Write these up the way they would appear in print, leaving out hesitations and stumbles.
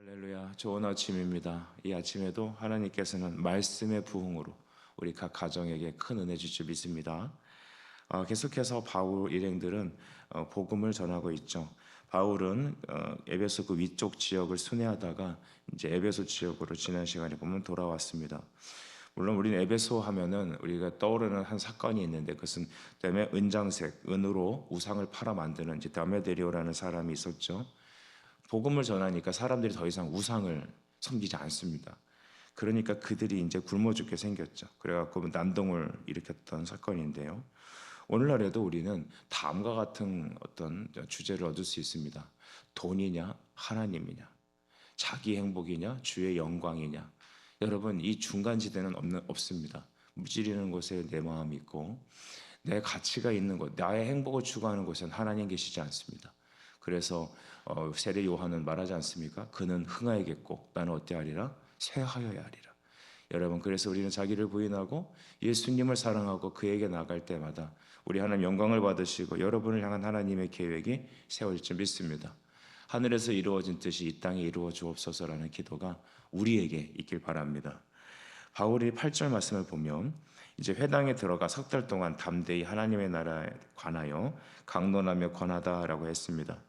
할렐루야, 좋은 아침입니다. 이 아침에도 하나님께서는 말씀의 부흥으로 우리 각 가정에게 큰 은혜 주실 줄 믿습니다. 계속해서 바울 일행들은 복음을 전하고 있죠. 바울은 에베소 그 위쪽 지역을 순회하다가 이제 에베소 지역으로 지난 시간에 보면 돌아왔습니다. 물론 우리는 에베소 하면은 우리가 떠오르는 한 사건이 있는데, 그것은 때문에 은장색, 은으로 우상을 팔아 만드는 이제 데메데리오라는 사람이 있었죠. 복음을 전하니까 사람들이 더 이상 우상을 섬기지 않습니다. 그러니까 그들이 이제 굶어 죽게 생겼죠. 그래갖고 난동을 일으켰던 사건인데요. 오늘날에도 우리는 다음과 같은 어떤 주제를 얻을 수 있습니다. 돈이냐, 하나님이냐, 자기 행복이냐, 주의 영광이냐. 여러분, 이 중간지대는 없습니다. 무찌르는 곳에 내 마음이 있고, 내 가치가 있는 곳, 나의 행복을 추구하는 곳에는 하나님 계시지 않습니다. 그래서 세례 요한은 말하지 않습니까? 그는 흥하여겠고 나는 어때하리라? 쇠하여야 하리라. 여러분, 그래서 우리는 자기를 부인하고 예수님을 사랑하고 그에게 나갈 때마다 우리 하나님 영광을 받으시고 여러분을 향한 하나님의 계획이 세워질 줄 믿습니다. 하늘에서 이루어진 뜻이 이 땅에 이루어 주옵소서라는 기도가 우리에게 있길 바랍니다. 바울이 8절 말씀을 보면 이제 회당에 들어가 석 달 동안 담대히 하나님의 나라에 관하여 강론하며 권하다라고 했습니다.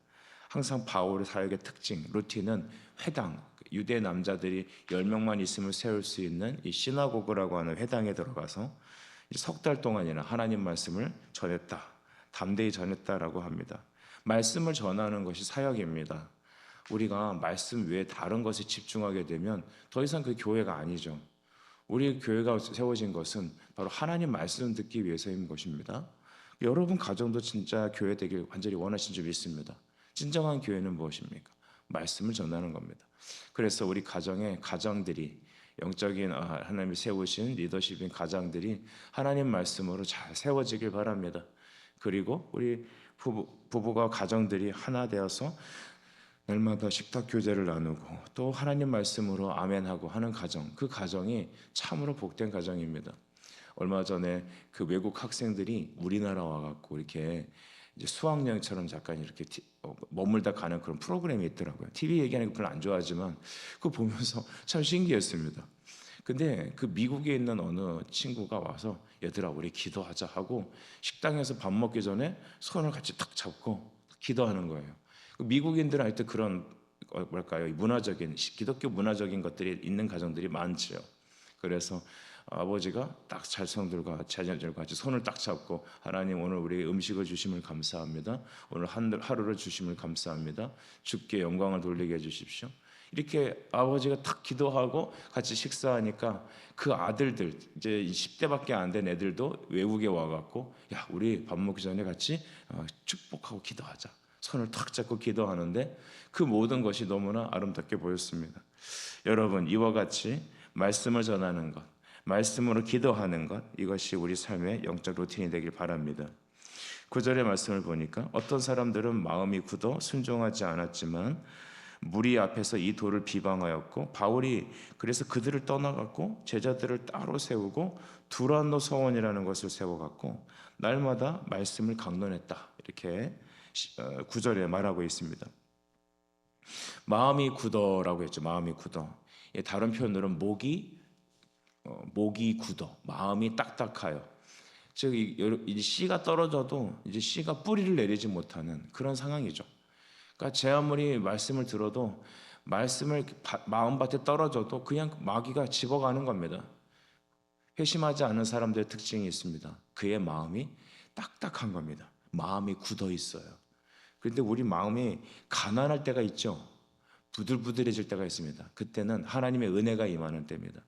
항상 바울의 사역의 특징, 루틴은 회당, 유대 남자들이 10명만 있으면 세울 수 있는 이 시나고그라고 하는 회당에 들어가서 석 달 동안이나 하나님 말씀을 전했다, 담대히 전했다라고 합니다. 말씀을 전하는 것이 사역입니다. 우리가 말씀 외에 다른 것에 집중하게 되면 더 이상 그 교회가 아니죠. 우리 교회가 세워진 것은 바로 하나님 말씀 듣기 위해서인 것입니다. 여러분 가정도 진짜 교회 되길 완전히 원하신 줄 믿습니다. 진정한 교회는 무엇입니까? 말씀을 전하는 겁니다. 그래서 우리 가정들이 영적인 하나님이 세우신 리더십인 가정들이 하나님 말씀으로 잘 세워지길 바랍니다. 그리고 우리 부부가 가정들이 하나 되어서 날마다 식탁 교제를 나누고 또 하나님 말씀으로 아멘하고 하는 가정, 그 가정이 참으로 복된 가정입니다. 얼마 전에 그 외국 학생들이 우리나라 와갖고 이렇게 이제 수학여행처럼 잠깐 이렇게 머물다 가는 그런 프로그램이 있더라고요. TV 얘기하는 거 별로 안 좋아하지만 그거 보면서 참 신기했습니다. 근데 그 미국에 있는 어느 친구가 와서 얘들아 우리 기도하자 하고 식당에서 밥 먹기 전에 손을 같이 탁 잡고 기도하는 거예요. 미국인들한테 그런 뭐랄까요, 문화적인 기독교 문화적인 것들이 있는 가정들이 많죠. 그래서 아버지가 딱 자손들과 자녀들과 같이 손을 딱 잡고 하나님 오늘 우리 음식을 주심을 감사합니다. 오늘 하루를 주심을 감사합니다. 주께 영광을 돌리게 해주십시오. 이렇게 아버지가 딱 기도하고 같이 식사하니까 그 아들들 이제 10대밖에 안 된 애들도 외국에 와갖고 야 우리 밥 먹기 전에 같이 축복하고 기도하자. 손을 탁 잡고 기도하는데 그 모든 것이 너무나 아름답게 보였습니다. 여러분, 이와 같이 말씀을 전하는 것, 말씀으로 기도하는 것, 이것이 우리 삶의 영적 루틴이 되길 바랍니다. 9절의 말씀을 보니까 어떤 사람들은 마음이 굳어 순종하지 않았지만 무리 앞에서 이 도를 비방하였고, 바울이 그래서 그들을 떠나갔고 제자들을 따로 세우고 두란노 서원이라는 것을 세워갖고 날마다 말씀을 강론했다, 이렇게 9절에 말하고 있습니다. 마음이 굳어라고 했죠. 마음이 굳어. 다른 표현으로는 목이 굳어, 마음이 딱딱하여. 즉 이제 씨가 떨어져도 이제 씨가 뿌리를 내리지 못하는 그런 상황이죠. 그러니까 제 아무리 말씀을 들어도 말씀을 마음밭에 떨어져도 그냥 마귀가 집어가는 겁니다. 회심하지 않은 사람들의 특징이 있습니다. 그의 마음이 딱딱한 겁니다. 마음이 굳어 있어요. 그런데 우리 마음이 가난할 때가 있죠. 부들부들해질 때가 있습니다. 그때는 하나님의 은혜가 임하는 때입니다.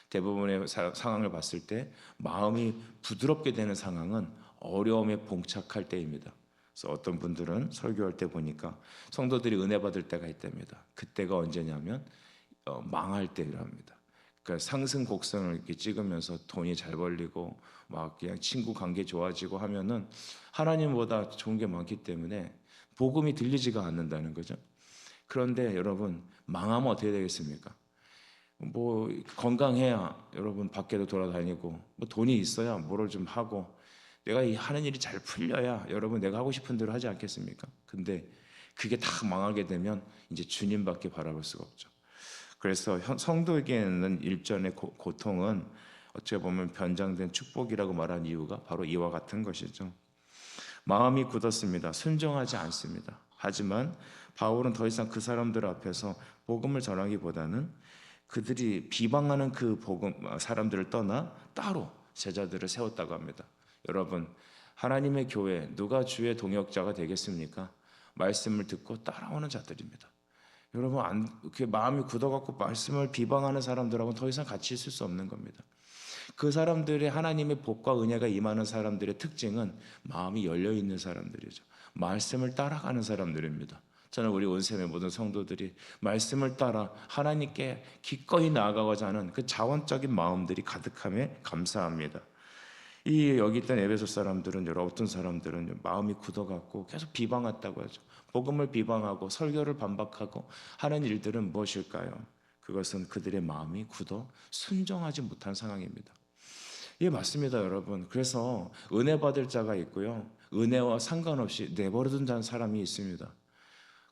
대부분의 상황을 봤을 때 마음이 부드럽게 되는 상황은 어려움에 봉착할 때입니다. 그래서 어떤 분들은 설교할 때 보니까 성도들이 은혜 받을 때가 있답니다. 그때가 언제냐면 망할 때랍니다. 그러니까 상승 곡선을 이렇게 찍으면서 돈이 잘 벌리고 막 그냥 친구 관계 좋아지고 하면은 하나님보다 좋은 게 많기 때문에 복음이 들리지가 않는다는 거죠. 그런데 여러분, 망하면 어떻게 되겠습니까? 뭐 건강해야 여러분 밖에도 돌아다니고, 뭐 돈이 있어야 뭐를 좀 하고, 내가 하는 일이 잘 풀려야 여러분 내가 하고 싶은 대로 하지 않겠습니까? 근데 그게 다 망하게 되면 이제 주님밖에 바라볼 수가 없죠. 그래서 성도에게는 일전의 고통은 어찌 보면 변장된 축복이라고 말한 이유가 바로 이와 같은 것이죠. 마음이 굳었습니다. 순종하지 않습니다. 하지만 바울은 더 이상 그 사람들 앞에서 복음을 전하기보다는 그들이 비방하는 그 복음 사람들을 떠나 따로 제자들을 세웠다고 합니다. 여러분, 하나님의 교회 누가 주의 동역자가 되겠습니까? 말씀을 듣고 따라오는 자들입니다. 여러분, 마음이 굳어갖고 말씀을 비방하는 사람들하고는 더 이상 같이 있을 수 없는 겁니다. 그 사람들의 하나님의 복과 은혜가 임하는 사람들의 특징은 마음이 열려있는 사람들이죠. 말씀을 따라가는 사람들입니다. 저는 우리 온셈의 모든 성도들이 말씀을 따라 하나님께 기꺼이 나아가고자 하는 그 자원적인 마음들이 가득함에 감사합니다. 여기 있던 에베소 사람들은, 어떤 사람들은 마음이 굳어갖고 계속 비방했다고 하죠. 복음을 비방하고 설교를 반박하고 하는 일들은 무엇일까요? 그것은 그들의 마음이 굳어 순종하지 못한 상황입니다. 예, 맞습니다, 여러분. 그래서 은혜 받을 자가 있고요, 은혜와 상관없이 내버려둔 사람이 있습니다.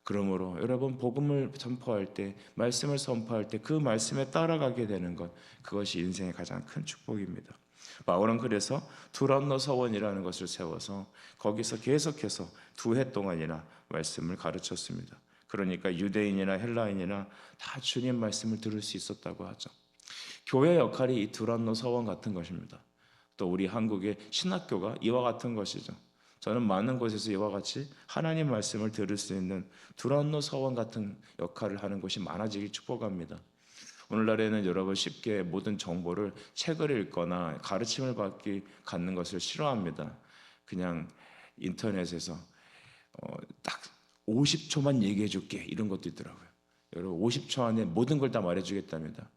그러므로 여러분, 복음을 선포할 때, 말씀을 선포할 때 그 말씀에 따라가게 되는 것, 그것이 인생의 가장 큰 축복입니다. 바울은 그래서 두란노 서원이라는 것을 세워서 거기서 계속해서 2해 동안이나 말씀을 가르쳤습니다. 그러니까 유대인이나 헬라인이나 다 주님 말씀을 들을 수 있었다고 하죠. 교회 역할이 이 두란노 서원 같은 것입니다. 또 우리 한국의 신학교가 이와 같은 것이죠. 저는 많은 곳에서 이와 같이 하나님 말씀을 들을 수 있는 두란노 서원 같은 역할을 하는 곳이 많아지길 축복합니다. 오늘날에는 여러분 쉽게 모든 정보를 책을 읽거나 가르침을 갖는 것을 싫어합니다. 그냥 인터넷에서 딱 50초만 얘기해 줄게, 이런 것도 있더라고요. 여러분, 50초 안에 모든 걸 다 말해주겠답니다.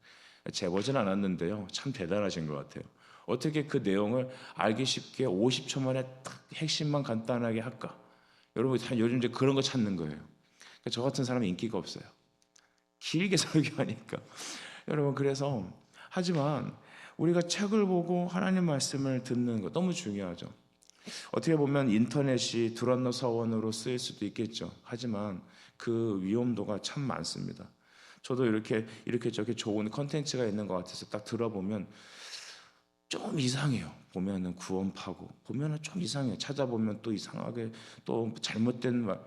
재보진 않았는데요, 참 대단하신 것 같아요. 어떻게 그 내용을 알기 쉽게 50초 만에 딱 핵심만 간단하게 할까? 여러분, 요즘 이제 그런 거 찾는 거예요. 저 같은 사람은 인기가 없어요. 길게 설교하니까. 여러분, 그래서 하지만 우리가 책을 보고 하나님 말씀을 듣는 거 너무 중요하죠. 어떻게 보면 인터넷이 두란노 서원으로 쓰일 수도 있겠죠. 하지만 그 위험도가 참 많습니다. 저도 이렇게 저렇게 좋은 컨텐츠가 있는 것 같아서 딱 들어보면 좀 이상해요. 보면은 구원파고, 보면은 좀 이상해요. 찾아보면 또 이상하게 또 잘못된 말,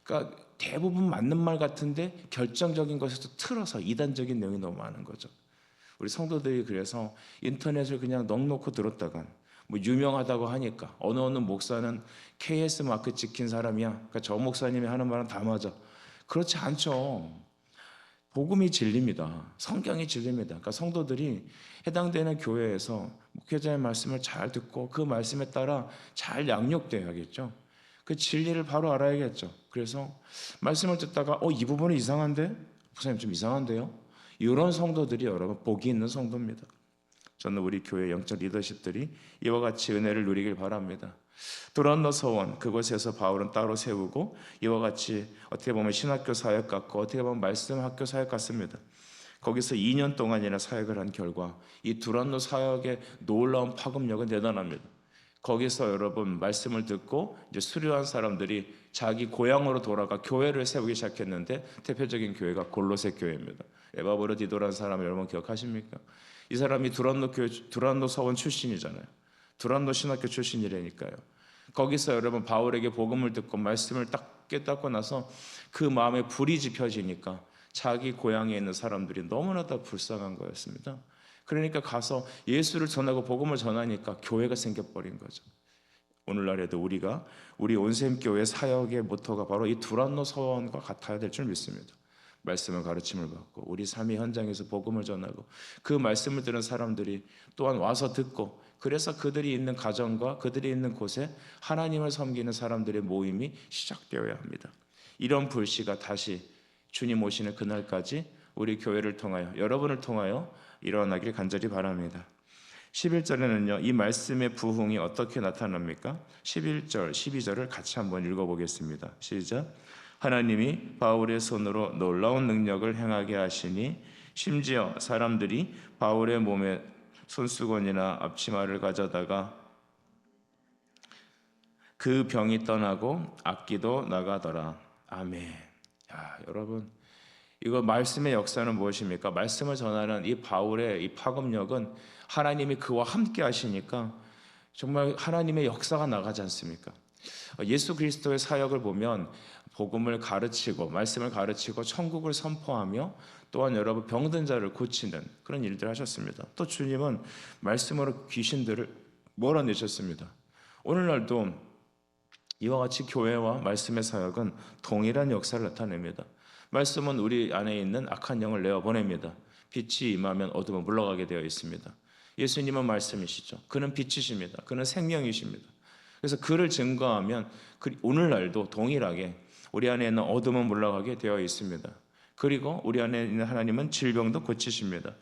그러니까 대부분 맞는 말 같은데 결정적인 것에서 틀어서 이단적인 내용이 너무 많은 거죠. 우리 성도들이 그래서 인터넷을 그냥 넋놓고 들었다간, 뭐 유명하다고 하니까 어느 목사는 KS 마크 찍힌 사람이야, 그러니까 저 목사님이 하는 말은 다 맞아. 그렇지 않죠. 복음이 진리입니다. 성경이 진리입니다. 그러니까 성도들이 해당되는 교회에서 목회자의 말씀을 잘 듣고 그 말씀에 따라 잘 양육되어야겠죠. 그 진리를 바로 알아야겠죠. 그래서 말씀을 듣다가 이 부분은 이상한데? 목사님 좀 이상한데요? 이런 성도들이 여러분 복이 있는 성도입니다. 저는 우리 교회 영적 리더십들이 이와 같이 은혜를 누리길 바랍니다. 두란노 서원, 그곳에서 바울은 따로 세우고 이와 같이 어떻게 보면 신학교 사역 같고 어떻게 보면 말씀 학교 사역 같습니다. 거기서 2년 동안이나 사역을 한 결과 이 두란노 사역의 놀라운 파급력은 대단합니다. 거기서 여러분 말씀을 듣고 이제 수료한 사람들이 자기 고향으로 돌아가 교회를 세우기 시작했는데, 대표적인 교회가 골로새 교회입니다. 에바브로 디도라는 사람 여러분 기억하십니까? 이 사람이 두란노 서원 출신이잖아요. 두란노 신학교 출신이라니까요. 거기서 여러분 바울에게 복음을 듣고 말씀을 딱 깨닫고 나서 그 마음에 불이 지펴지니까 자기 고향에 있는 사람들이 너무나 다 불쌍한 거였습니다. 그러니까 가서 예수를 전하고 복음을 전하니까 교회가 생겨버린 거죠. 오늘날에도 우리 온셈교회 사역의 모토가 바로 이 두란노 서원과 같아야 될 줄 믿습니다. 말씀을 가르침을 받고 우리 삶의 현장에서 복음을 전하고 그 말씀을 들은 사람들이 또한 와서 듣고, 그래서 그들이 있는 가정과 그들이 있는 곳에 하나님을 섬기는 사람들의 모임이 시작되어야 합니다. 이런 불씨가 다시 주님 오시는 그날까지 우리 교회를 통하여, 여러분을 통하여 일어나길 간절히 바랍니다. 11절에는요, 이 말씀의 부흥이 어떻게 나타납니까? 11절, 12절을 같이 한번 읽어보겠습니다. 시작. 하나님이 바울의 손으로 놀라운 능력을 행하게 하시니 심지어 사람들이 바울의 몸에 손수건이나 앞치마를 가져다가 그 병이 떠나고 악기도 나가더라. 아멘. 야, 여러분, 이거 말씀의 역사는 무엇입니까? 말씀을 전하는 이 바울의 이 파급력은 하나님이 그와 함께 하시니까 정말 하나님의 역사가 나가지 않습니까? 예수 그리스도의 사역을 보면 복음을 가르치고 말씀을 가르치고 천국을 선포하며 또한 여러분 병든 자를 고치는 그런 일들을 하셨습니다. 또 주님은 말씀으로 귀신들을 몰아내셨습니다. 오늘날도 이와 같이 교회와 말씀의 사역은 동일한 역사를 나타냅니다. 말씀은 우리 안에 있는 악한 영을 내어보냅니다. 빛이 임하면 어둠은 물러가게 되어 있습니다. 예수님은 말씀이시죠. 그는 빛이십니다. 그는 생명이십니다. 그래서 그를 증거하면 오늘날도 동일하게 우리 안에 있는 어둠은 물러가게 되어 있습니다. 그리고 우리 안에 있는 하나님은 질병도 고치십니다.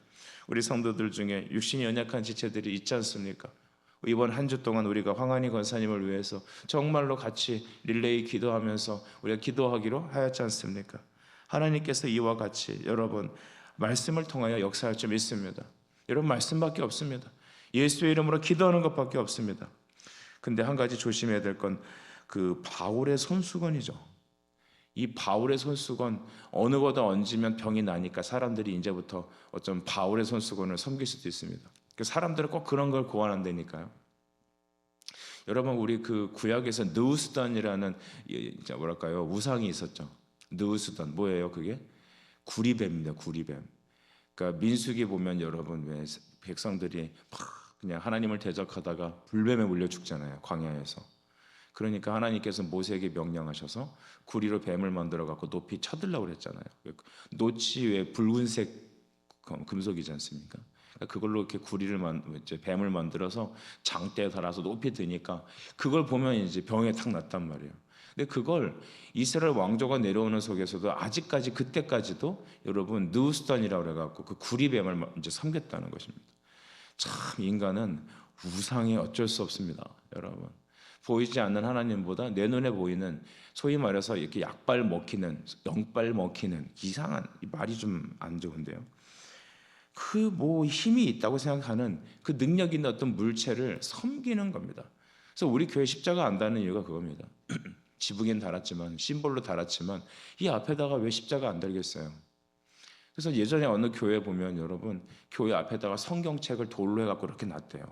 우리 성도들 중에 육신이 연약한 지체들이 있지 않습니까? 이번 한 주 동안 우리가 황한희 권사님을 위해서 정말로 같이 릴레이 기도하면서 우리가 기도하기로 하였지 않습니까? 하나님께서 이와 같이 여러분 말씀을 통하여 역사할 줄 믿습니다. 여러분 말씀밖에 없습니다. 예수의 이름으로 기도하는 것밖에 없습니다. 근데 한 가지 조심해야 될 건 그 바울의 손수건이죠. 이 바울의 손수건 어느 거다 얹으면 병이 나니까 사람들이 이제부터 어쩜 바울의 손수건을 섬길 수도 있습니다. 사람들은 꼭 그런 걸 고안한다니까요. 여러분 우리 그 구약에서 느우스단이라는 뭐랄까요 우상이 있었죠. 느우스단 뭐예요 그게? 구리뱀입니다. 구리뱀. 그러니까 민수기 보면 여러분 왜 백성들이 막 그냥 하나님을 대적하다가 불뱀에 물려 죽잖아요. 광야에서. 그러니까 하나님께서 모세에게 명령하셔서 구리로 뱀을 만들어 갖고 높이 쳐들라고 그랬잖아요. 노치 왜 붉은색 금속이지 않습니까? 그걸로 이렇게 이제 뱀을 만들어서 장대에 달아서 높이 드니까 그걸 보면 이제 병에 탁 났단 말이에요. 근데 그걸 이스라엘 왕조가 내려오는 속에서도 아직까지 그때까지도 여러분 느우스단이라고 그래갖고 그 구리뱀을 이제 섬겼다는 것입니다. 참 인간은 우상이 어쩔 수 없습니다, 여러분. 보이지 않는 하나님보다 내 눈에 보이는 소위 말해서 이렇게 약발 먹히는 영발 먹히는 이상한 말이 좀 안 좋은데요. 그 뭐 힘이 있다고 생각하는 그 능력 있는 어떤 물체를 섬기는 겁니다. 그래서 우리 교회 십자가 안 다는 이유가 그겁니다. 지붕엔 달았지만 심볼로 달았지만 이 앞에다가 왜 십자가 안 달겠어요? 그래서 예전에 어느 교회 보면 여러분 교회 앞에다가 성경책을 돌로 해갖고 이렇게 놨대요.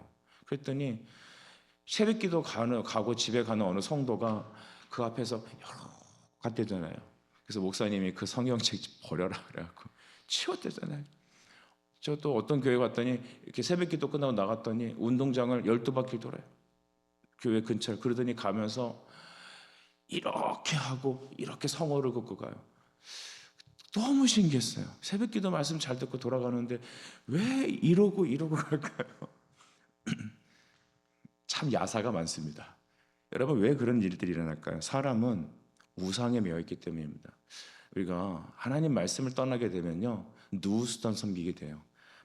그랬더니 새벽기도 가고 집에 가는 어느 성도가 그 앞에서 여러 갔대잖아요. 그래서 목사님이 그 성경책 버려라 그래갖고 치웠대잖아요. 저 또 어떤 교회 갔더니 이렇게 새벽기도 끝나고 나갔더니 운동장을 12바퀴를 돌아요. 교회 근처를. 그러더니 가면서 이렇게 하고 이렇게 성호를 걷고 가요. 너무 신기했어요. 새벽기도 말씀 잘 듣고 돌아가는데 왜 이러고 갈까요? 참 야사가 많습니다. 여러분 왜 그런 일들이 일어날까요? 사람은 우상에 매여있기 때문입니다. 우리가 하나님 말씀을 떠나게 되면요 누우스단 섬기게 돼요.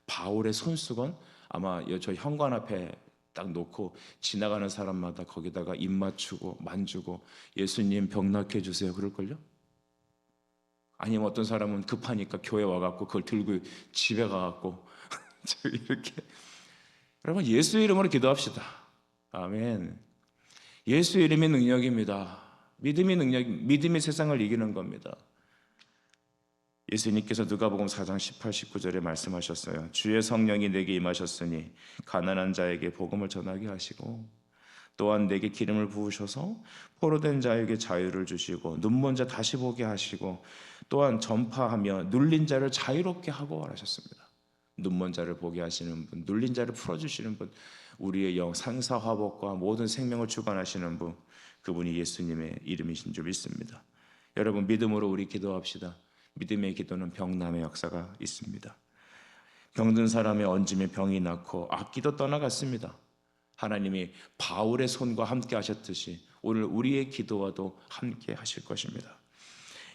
바울의 손수건 아마 저 현관 앞에 딱 놓고 지나가는 사람마다 거기다가 입 맞추고 만주고 예수님 병 낫게 해주세요 그럴걸요? 아니면 어떤 사람은 급하니까 교회 와갖고 그걸 들고 집에 가갖고 이렇게. 여러분 예수 이름으로 기도합시다. 아멘. 예수 이름이 능력입니다. 믿음이 세상을 이기는 겁니다. 예수님께서 누가복음 4장 18, 19절에 말씀하셨어요. 주의 성령이 내게 임하셨으니 가난한 자에게 복음을 전하게 하시고 또한 내게 기름을 부으셔서 포로된 자에게 자유를 주시고 눈먼 자 다시 보게 하시고 또한 전파하며 눌린 자를 자유롭게 하고 하셨습니다. 눈먼 자를 보게 하시는 분, 눌린 자를 풀어주시는 분, 우리의 영 상사화복과 모든 생명을 주관하시는 분, 그분이 예수님의 이름이신 줄 믿습니다. 여러분 믿음으로 우리 기도합시다. 믿음의 기도는 병남의 역사가 있습니다. 병든 사람의 얹으면 병이 낫고 악기도 떠나갔습니다. 하나님이 바울의 손과 함께 하셨듯이 오늘 우리의 기도와도 함께 하실 것입니다.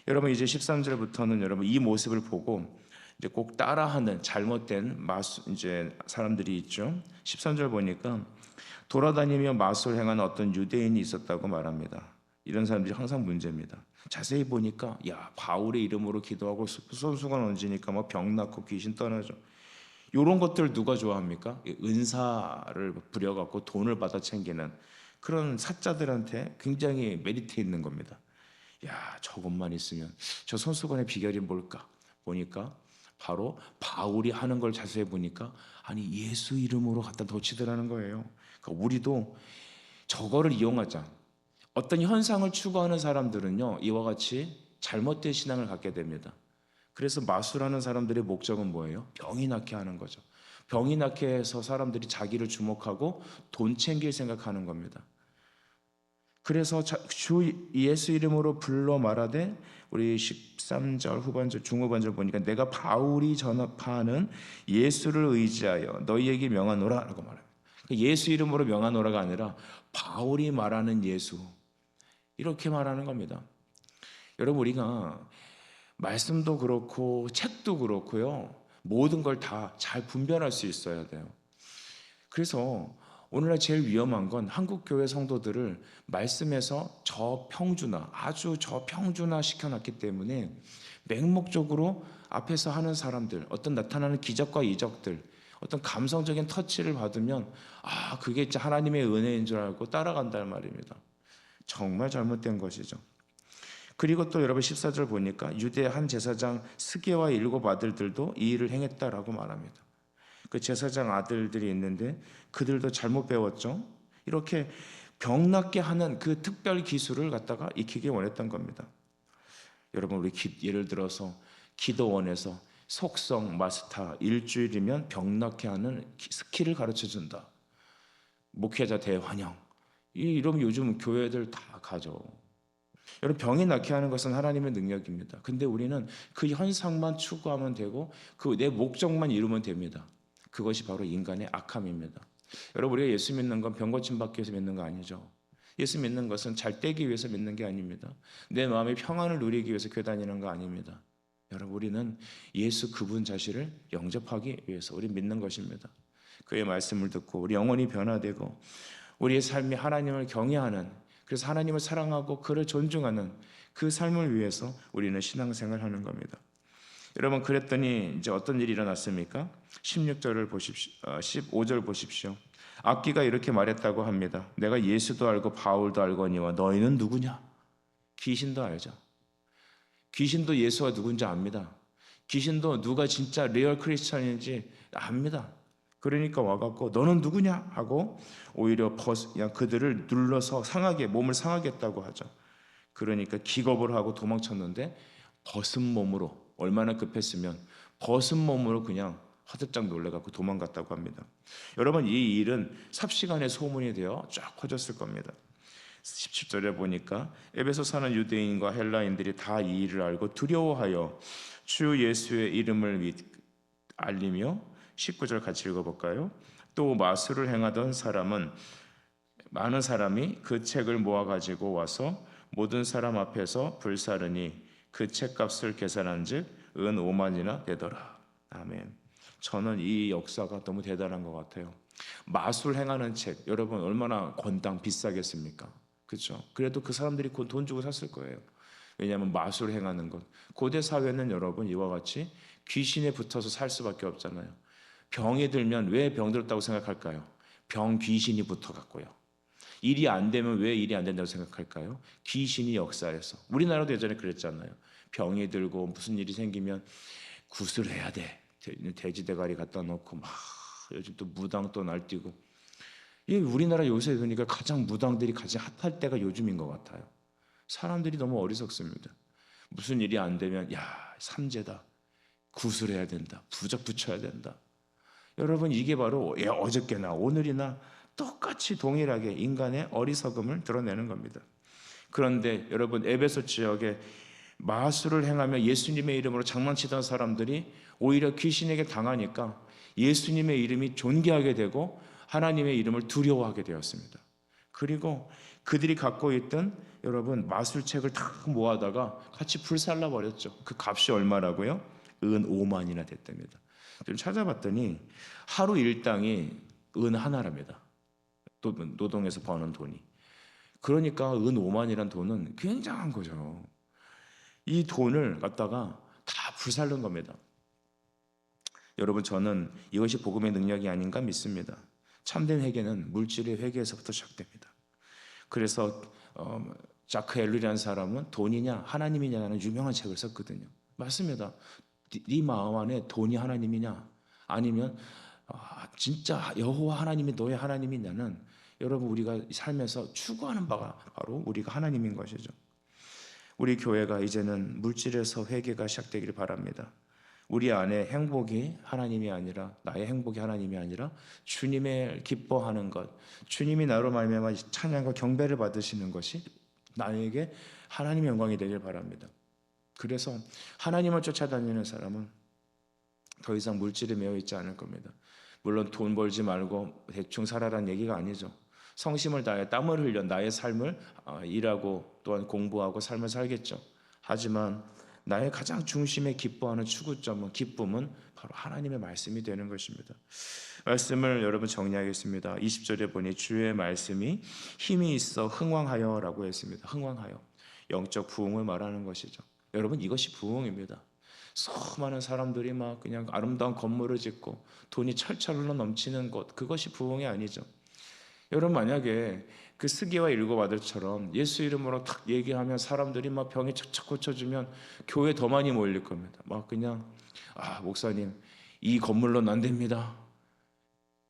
여러분 이제 13절부터는 여러분 이 모습을 보고 이제 꼭 따라하는 잘못된 이제 사람들이 있죠. 13절 보니까 돌아다니며 마술 행하는 어떤 유대인이 있었다고 말합니다. 이런 사람들이 항상 문제입니다. 자세히 보니까 야 바울의 이름으로 기도하고 손수건 얹으니까 뭐 병 낫고 귀신 떠나죠. 이런 것들 누가 좋아합니까? 은사를 부려갖고 돈을 받아 챙기는 그런 사자들한테 굉장히 메리트 있는 겁니다. 야, 저것만 있으면. 저 손수건의 비결이 뭘까? 보니까 바로 바울이 하는 걸 자세히 보니까 아니 예수 이름으로 갖다 놓치더라는 거예요. 그러니까 우리도 저거를 이용하자. 어떤 현상을 추구하는 사람들은요, 이와 같이 잘못된 신앙을 갖게 됩니다. 그래서 마술하는 사람들의 목적은 뭐예요? 병이 낫게 하는 거죠. 병이 낫게 해서 사람들이 자기를 주목하고 돈 챙길 생각하는 겁니다. 그래서 주 예수 이름으로 불러 말하되, 우리 13절 후반절 중후반절 보니까 내가 바울이 전파하는 예수를 의지하여 너희에게 명하노라 라고 말합니다. 예수 이름으로 명하노라가 아니라 바울이 말하는 예수, 이렇게 말하는 겁니다. 여러분, 우리가 말씀도 그렇고 책도 그렇고요, 모든 걸 다 잘 분별할 수 있어야 돼요. 그래서 오늘날 제일 위험한 건 한국 교회 성도들을 말씀에서 저평준화, 아주 저평준화 시켜놨기 때문에 맹목적으로 앞에서 하는 사람들, 어떤 나타나는 기적과 이적들, 어떤 감성적인 터치를 받으면 아, 그게 진짜 하나님의 은혜인 줄 알고 따라간다는 말입니다. 정말 잘못된 것이죠. 그리고 또 여러분 14절 보니까 유대 한 제사장 스게와 7 아들들도 이 일을 행했다라고 말합니다. 그 제사장 아들들이 있는데 그들도 잘못 배웠죠. 이렇게 병낫게 하는 그 특별 기술을 갖다가 익히기 원했던 겁니다. 여러분, 우리 예를 들어서 기도원에서 속성 마스터 일주일이면 병낫게 하는 스킬을 가르쳐준다. 목회자 대환영. 이러면 요즘 교회들 다 가죠. 여러분, 병이 낫게 하는 것은 하나님의 능력입니다. 근데 우리는 그 현상만 추구하면 되고 그 내 목적만 이루면 됩니다. 그것이 바로 인간의 악함입니다. 여러분, 우리가 예수 믿는 건 병 고침 받기 위해서 믿는 거 아니죠. 예수 믿는 것은 잘 떼기 위해서 믿는 게 아닙니다. 내 마음의 평안을 누리기 위해서 교회 다니는 거 아닙니다. 여러분, 우리는 예수 그분 자신을 영접하기 위해서 우리 믿는 것입니다. 그의 말씀을 듣고 우리 영혼이 변화되고 우리의 삶이 하나님을 경외하는, 그래서 하나님을 사랑하고 그를 존중하는 그 삶을 위해서 우리는 신앙생활을 하는 겁니다. 여러분, 그랬더니 이제 어떤 일이 일어났습니까? 16절을 보십시오. 15절 보십시오. 악기가 이렇게 말했다고 합니다. 내가 예수도 알고 바울도 알거니와 너희는 누구냐? 귀신도 알죠. 귀신도 예수가 누군지 압니다. 귀신도 누가 진짜 리얼 크리스천인지 압니다. 그러니까 와갖고 너는 누구냐 하고 오히려 그냥 그들을 눌러서 상하게, 몸을 상하게 했다고 하죠. 그러니까 기겁을 하고 도망쳤는데 벗은 몸으로, 얼마나 급했으면 벗은 몸으로 그냥 화들짝 놀래갖고 도망갔다고 합니다. 여러분, 이 일은 삽시간에 소문이 되어 쫙 퍼졌을 겁니다. 17절에 보니까 에베소 사는 유대인과 헬라인들이 다 이 일을 알고 두려워하여 주 예수의 이름을 알리며, 19절 같이 읽어볼까요? 또 마술을 행하던 사람은 많은 사람이 그 책을 모아가지고 와서 모든 사람 앞에서 불사르니 그 책값을 계산한 즉 은 5만이나 되더라. 아멘. 저는 이 역사가 너무 대단한 것 같아요. 마술 행하는 책, 여러분 얼마나 권당 비싸겠습니까? 그렇죠? 그래도 그 사람들이 돈 주고 샀을 거예요. 왜냐하면 마술 행하는 것, 고대 사회는 여러분 이와 같이 귀신에 붙어서 살 수밖에 없잖아요. 병이 들면 왜 병 들었다고 생각할까요? 병 귀신이 붙어갖고요. 일이 안 되면 왜 일이 안 된다고 생각할까요? 귀신이 역사해서. 우리나라도 예전에 그랬잖아요. 병이 들고 무슨 일이 생기면 구슬해야 돼. 돼지 대가리 갖다 놓고 막, 요즘 또 무당 또 날뛰고. 우리나라 요새 그러니까 가장 무당들이 가장 핫할 때가 요즘인 것 같아요. 사람들이 너무 어리석습니다. 무슨 일이 안 되면 야, 삼재다. 구슬해야 된다. 부적 붙여야 된다. 여러분, 이게 바로 어저께나 오늘이나 똑같이 동일하게 인간의 어리석음을 드러내는 겁니다. 그런데 여러분, 에베소 지역에 마술을 행하며 예수님의 이름으로 장난치던 사람들이 오히려 귀신에게 당하니까 예수님의 이름이 존귀하게 되고 하나님의 이름을 두려워하게 되었습니다. 그리고 그들이 갖고 있던 여러분 마술책을 다 모아다가 같이 불살라 버렸죠. 그 값이 얼마라고요? 은 5만이나 됐답니다. 좀 찾아봤더니 하루 일당이 은 하나랍니다. 노동에서 버는 돈이. 그러니까 은 5만이란 돈은 굉장한 거죠. 이 돈을 갖다가 다 불살른 겁니다. 여러분, 저는 이것이 복음의 능력이 아닌가 믿습니다. 참된 회개는 물질의 회개에서부터 시작됩니다. 그래서 자크 엘룰이라는 사람은 돈이냐 하나님이냐는 유명한 책을 썼거든요. 맞습니다. 네 마음 안에 돈이 하나님이냐 아니면 진짜 여호와 하나님이 너의 하나님이냐는 여러분 우리가 삶에서 추구하는 바가 바로 우리가 하나님인 것이죠. 우리 교회가 이제는 물질에서 회개가 시작되기를 바랍니다. 우리 안에 행복이 하나님이 아니라 나의 행복이 하나님이 아니라 주님의 기뻐하는 것, 주님이 나로 말미암아 찬양과 경배를 받으시는 것이 나에게 하나님의 영광이 되길 바랍니다. 그래서 하나님을 쫓아다니는 사람은 더 이상 물질에 매여 있지 않을 겁니다. 물론 돈 벌지 말고 대충 살아라는 얘기가 아니죠. 성심을 다해 땀을 흘려 나의 삶을 일하고 또한 공부하고 삶을 살겠죠. 하지만 나의 가장 중심에 기뻐하는 추구점은 기쁨은 바로 하나님의 말씀이 되는 것입니다. 말씀을 여러분 정리하겠습니다. 20절에 보니 주의 말씀이 힘이 있어 흥왕하여 라고 했습니다. 흥왕하여 영적 부흥을 말하는 것이죠. 여러분 이것이 부흥입니다. 수많은 사람들이 막 그냥 아름다운 건물을 짓고 돈이 철철 흘러 넘치는 곳, 그것이 부흥이 아니죠. 여러분 만약에 그 스기와 일곱 아들처럼 예수 이름으로 탁 얘기하면 사람들이 막 병이 착착 고쳐주면 교회 더 많이 몰릴 겁니다. 막 그냥 목사님 이 건물로는 안 됩니다.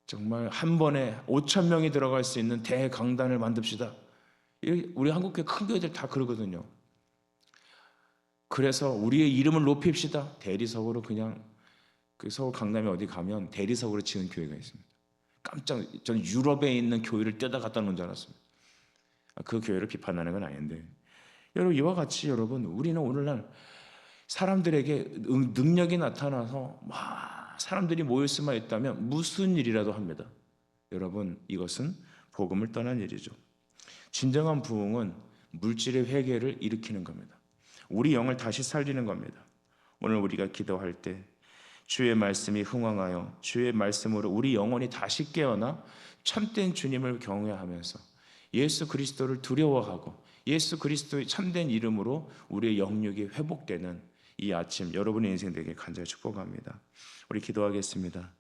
정말 한 번에 5천 명이 들어갈 수 있는 대강단을 만듭시다. 우리 한국교회 큰 교회들 다 그러거든요. 그래서 우리의 이름을 높입시다. 대리석으로 그냥 그 서울 강남에 어디 가면 대리석으로 지은 교회가 있습니다. 저는 유럽에 있는 교회를 떼다 갖다 놓은 줄 알았습니다. 그 교회를 비판하는 건 아닌데 여러분 이와 같이 여러분 우리는 오늘날 사람들에게 능력이 나타나서 막 사람들이 모일 수만 있다면 무슨 일이라도 합니다. 여러분 이것은 복음을 떠난 일이죠. 진정한 부흥은 물질의 회개를 일으키는 겁니다. 우리 영을 다시 살리는 겁니다. 오늘 우리가 기도할 때 주의 말씀이 흥왕하여 주의 말씀으로 우리 영혼이 다시 깨어나 참된 주님을 경외하면서 예수 그리스도를 두려워하고 예수 그리스도의 참된 이름으로 우리의 영육이 회복되는 이 아침 여러분의 인생 되게 간절히 축복합니다. 우리 기도하겠습니다.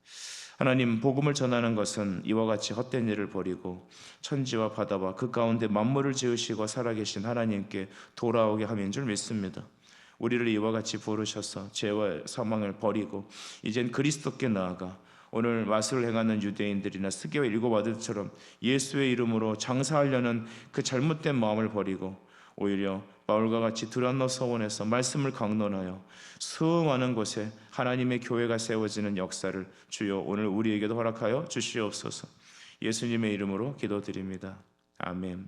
하나님, 복음을 전하는 것은 이와 같이 헛된 일을 버리고 천지와 바다와 그 가운데 만물을 지으시고 살아계신 하나님께 돌아오게 함인 줄 믿습니다. 우리를 이와 같이 부르셔서 죄와 사망을 버리고 이젠 그리스도께 나아가 오늘 마술을 행하는 유대인들이나 스게와 일곱 아들처럼 예수의 이름으로 장사하려는 그 잘못된 마음을 버리고 오히려 바울과 같이 드란노 서원에서 말씀을 강론하여 수많은 곳에 하나님의 교회가 세워지는 역사를 주여 오늘 우리에게도 허락하여 주시옵소서. 예수님의 이름으로 기도드립니다. 아멘.